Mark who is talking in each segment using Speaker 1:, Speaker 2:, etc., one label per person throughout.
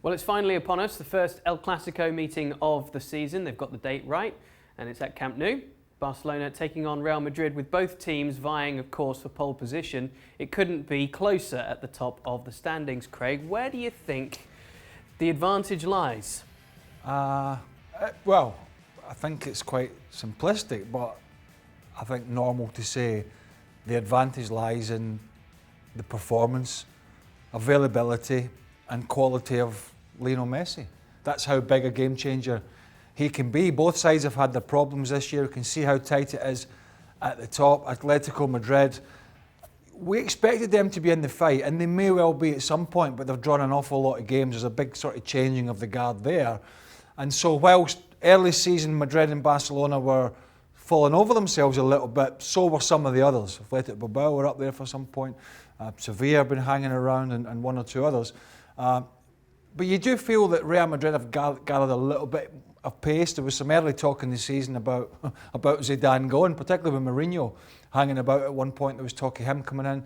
Speaker 1: Well, it's finally upon us, the first El Clasico meeting of the season. They've got the date right, and it's at Camp Nou. Barcelona taking on Real Madrid, with both teams vying, of course, for pole position. It couldn't be closer at the top of the standings, Craig. Where do you think the advantage lies?
Speaker 2: Well, I think it's quite simplistic, but I think normal to say the advantage lies in the performance, availability and quality of Lionel Messi. That's how big a game changer he can be. Both sides have had their problems this year. You can see how tight it is at the top. Atletico Madrid, we expected them to be in the fight, and they may well be at some point, but they've drawn an awful lot of games. There's a big sort of changing of the guard there. And so whilst early season Madrid and Barcelona were falling over themselves a little bit, so were some of the others. Athletic Bilbao were up there for some point. Sevilla have been hanging around, and one or two others. But you do feel that Real Madrid have gathered a little bit of pace. There was some early talk in the season about Zidane going, particularly with Mourinho hanging about at one point. There was talk of him coming in.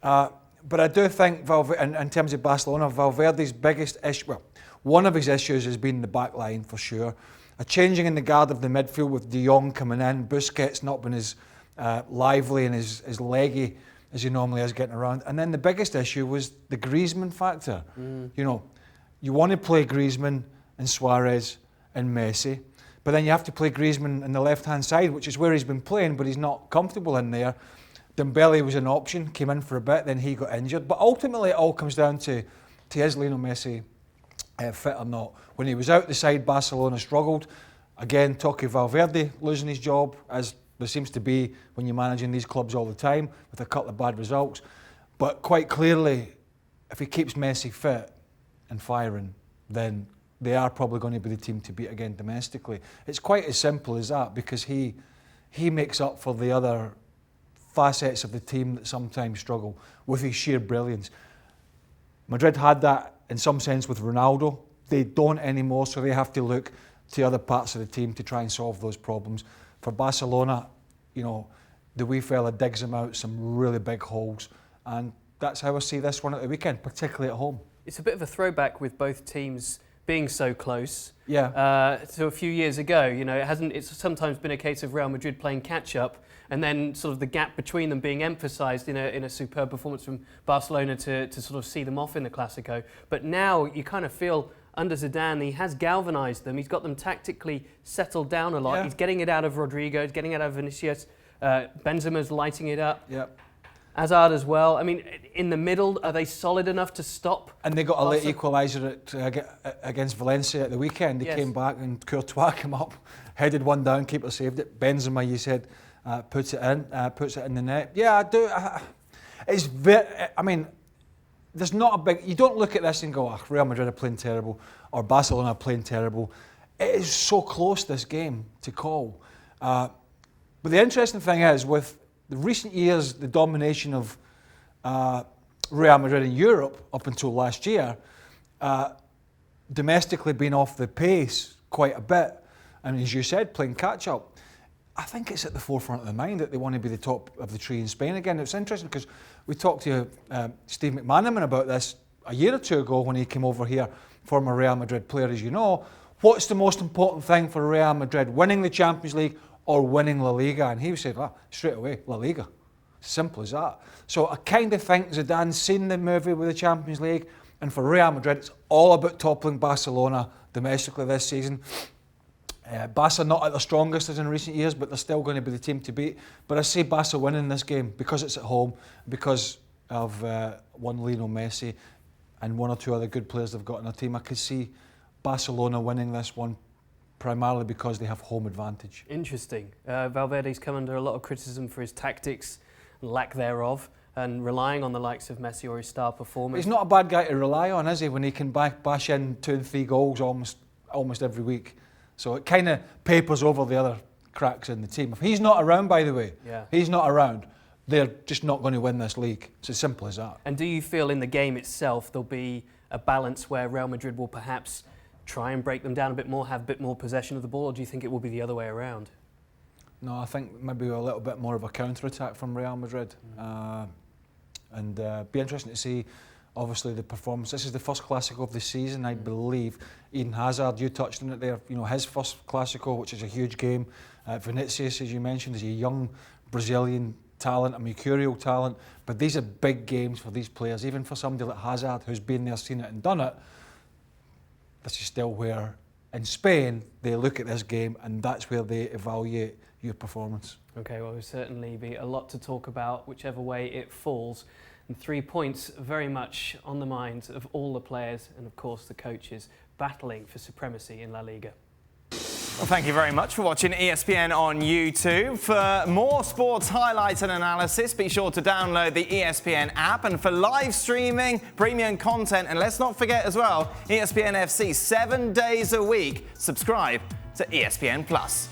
Speaker 2: But I do think, in terms of Barcelona, Valverde's biggest issue, well, one of his issues has been the back line for sure. A changing in the guard of the midfield with De Jong coming in, Busquets not been as lively and as leggy as he normally is getting around. And then the biggest issue was the Griezmann factor. You know, you want to play Griezmann and Suarez and Messi, but then you have to play Griezmann on the left-hand side, which is where he's been playing, but he's not comfortable in there. Dembele was an option, came in for a bit, then he got injured. But ultimately it all comes down to is Lionel Messi fit or not. When he was out the side, Barcelona struggled. Again, talk of Valverde losing his job, as there seems to be when you're managing these clubs all the time, with a couple of bad results. But quite clearly, if he keeps Messi fit and firing, then they are probably going to be the team to beat again domestically. It's quite as simple as that, because he makes up for the other facets of the team that sometimes struggle with his sheer brilliance. Madrid had that in some sense with Ronaldo. They don't anymore, so they have to look to other parts of the team to try and solve those problems. For Barcelona, you know, the wee fella digs them out some really big holes, and that's how I see this one at the weekend, particularly at home.
Speaker 1: It's a bit of a throwback with both teams being so close.
Speaker 2: Yeah.
Speaker 1: So a few years ago, you know, it's sometimes been a case of Real Madrid playing catch up, and then sort of the gap between them being emphasised in a superb performance from Barcelona to sort of see them off in the Clasico. But now you kind of feel under Zidane, he has galvanised them. He's got them tactically settled down a lot. Yeah. He's getting it out of Rodrigo, he's getting it out of Vinicius. Benzema's lighting it up.
Speaker 2: Yep.
Speaker 1: Hazard as well. I mean, in the middle, are they solid enough to stop?
Speaker 2: And they got a late equaliser against Valencia at the weekend. They came back and Courtois came up, headed one down, keeper saved it. Benzema, you said, puts it in the net. Yeah, I do. It's very, I mean, there's not a big, you don't look at this and go, oh, Real Madrid are playing terrible, or Barcelona are playing terrible. It is so close, this game, to call. But the interesting thing is, with the recent years, the domination of Real Madrid in Europe up until last year, domestically being off the pace quite a bit, and as you said, playing catch-up, I think it's at the forefront of the mind that they want to be the top of the tree in Spain again. It's interesting because we talked to Steve McManaman about this a year or two ago when he came over here, former Real Madrid player, as you know. What's the most important thing for Real Madrid, winning the Champions League or winning La Liga? And he said, straight away, La Liga. Simple as that. So I kind of think Zidane's seen the movie with the Champions League, and for Real Madrid, it's all about toppling Barcelona domestically this season. Barca not at their strongest as in recent years, but they're still going to be the team to beat. But I see Barca winning this game because it's at home, because of one Lionel Messi and one or two other good players they've got in their team. I could see Barcelona winning this one primarily because they have home advantage.
Speaker 1: Interesting. Valverde's come under a lot of criticism for his tactics, lack thereof, and relying on the likes of Messi or his star performers.
Speaker 2: He's not a bad guy to rely on, is he, when he can bash in 2 and 3 goals almost every week. So it kind of papers over the other cracks in the team. If he's not around, by the way, he's not around, they're just not going to win this league. It's as simple as that.
Speaker 1: And do you feel in the game itself there'll be a balance where Real Madrid will perhaps try and break them down a bit more, have a bit more possession of the ball, or do you think it will be the other way around?
Speaker 2: No, I think maybe a little bit more of a counter-attack from Real Madrid. And be interesting to see obviously the performance. This is the first Clasico of the season, I believe. Eden Hazard, you touched on it there, you know, his first Clasico, which is a huge game. Vinicius, as you mentioned, is a young Brazilian talent, a mercurial talent, but these are big games for these players, even for somebody like Hazard who's been there, seen it and done it. This is still where, in Spain, they look at this game and that's where they evaluate your performance.
Speaker 1: Okay, well, there'll certainly be a lot to talk about whichever way it falls. And 3 points very much on the minds of all the players and, of course, the coaches battling for supremacy in La Liga.
Speaker 3: Well, thank you very much for watching ESPN on YouTube. For more sports highlights and analysis, be sure to download the ESPN app. And for live streaming, premium content, and let's not forget as well, ESPN FC 7 days a week. Subscribe to ESPN Plus.